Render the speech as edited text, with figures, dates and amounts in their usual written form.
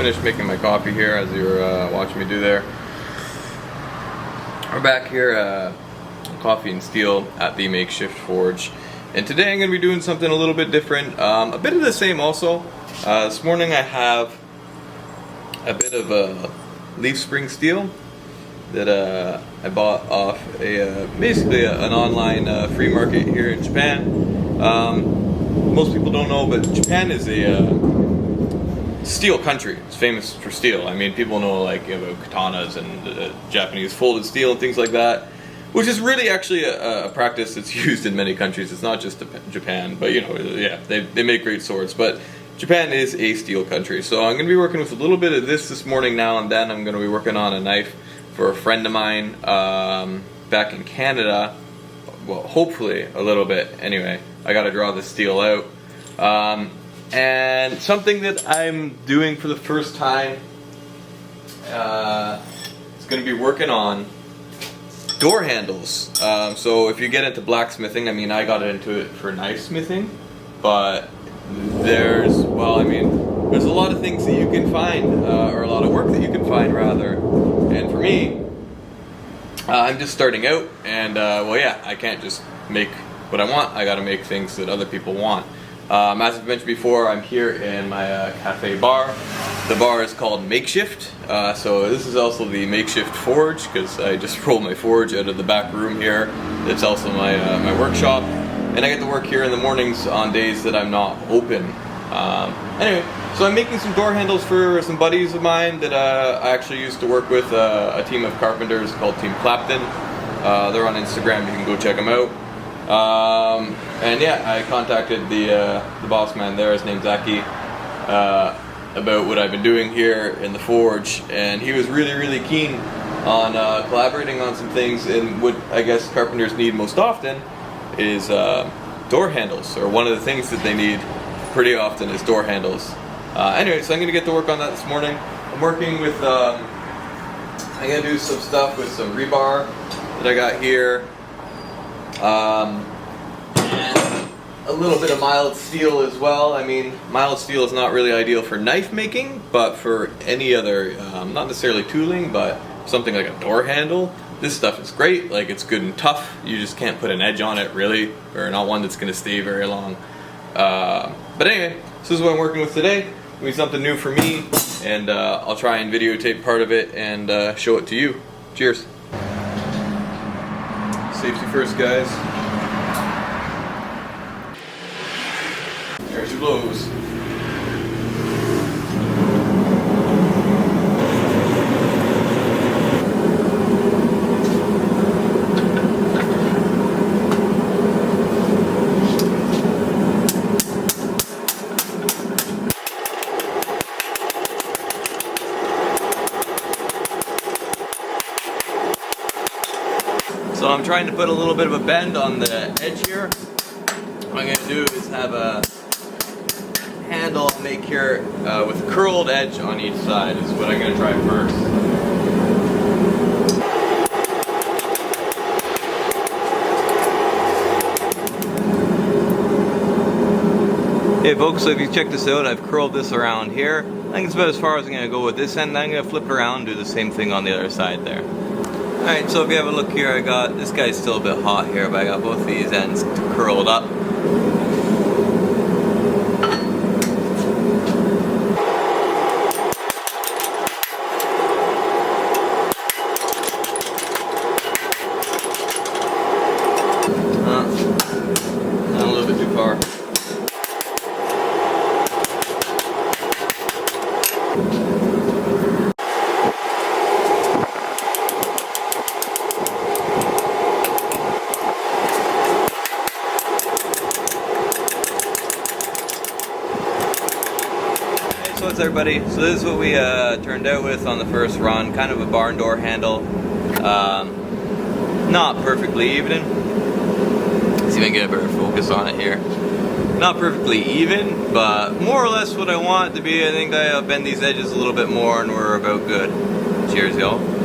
finished making my coffee here, as you were watching me do there. We're back here, Coffee and Steel at the Makeshift Forge. And today I'm going to be doing something a little bit different. A bit of the same also. This morning I have a bit of a leaf spring steel that I bought off basically an online free market here in Japan. Most people don't know, but Japan is a steel country. It's famous for steel. I mean, people know like about katanas and Japanese folded steel and things like that, which is really actually a practice that's used in many countries. It's not just Japan, but yeah, they make great swords. But Japan is a steel country, so I'm going to be working with a little bit of this morning now and then. I'm going to be working on a knife for a friend of mine back in Canada. Well, hopefully a little bit. Anyway, I got to draw this steel out. And something that I'm doing for the first time is going to be working on door handles. So if you get into blacksmithing, I mean, I got into it for knife smithing, but there's a lot of things that you can find, or a lot of work that you can find rather. And for me, I'm just starting out, and well, yeah, I can't just make what I want. I got to make things that other people want. As I've mentioned before, I'm here in my cafe bar. The bar is called Makeshift, so this is also the Makeshift Forge, because I just rolled my forge out of the back room here. It's also my workshop, and I get to work here in the mornings on days that I'm not open. Anyway, so I'm making some door handles for some buddies of mine that I actually used to work with, a team of carpenters called Team Clapton. They're on Instagram, you can go check them out. And yeah, I contacted the boss man there, his name's Zaki, about what I've been doing here in the forge, and he was really keen on collaborating on some things. And what I guess carpenters need most often is door handles, or one of the things that they need pretty often is door handles. Anyway, so I'm going to get to work on that this morning. I'm working with, I'm going to do some stuff with some rebar that I got here. And a little bit of mild steel as well. I mean, mild steel is not really ideal for knife making, but for any other, not necessarily tooling, but something like a door handle, this stuff is great. Like, it's good and tough. You just can't put an edge on it, really, or not one that's going to stay very long. But anyway, this is what I'm working with today. It'll be something new for me, and I'll try and videotape part of it and show it to you. Cheers. Safety first, guys. There's your blows. So I'm trying to put a little bit of a bend on the edge here. What I'm going to do is have a handle I'll make here with a curled edge on each side is what I'm going to try first. Hey folks, so if you check this out, I've curled this around here. I think it's about as far as I'm going to go with this end. I'm going to flip it around and do the same thing on the other side there. Alright, so if you have a look here, I got, this guy's still a bit hot here, but I got both these ends curled up. Not a little bit too far. So what's everybody? So this is what we turned out with on the first run. Kind of a barn door handle. Not perfectly even. Let's see if I can get a better focus on it here. Not perfectly even, but more or less what I want it to be. I think I'll bend these edges a little bit more and we're about good. Cheers, y'all.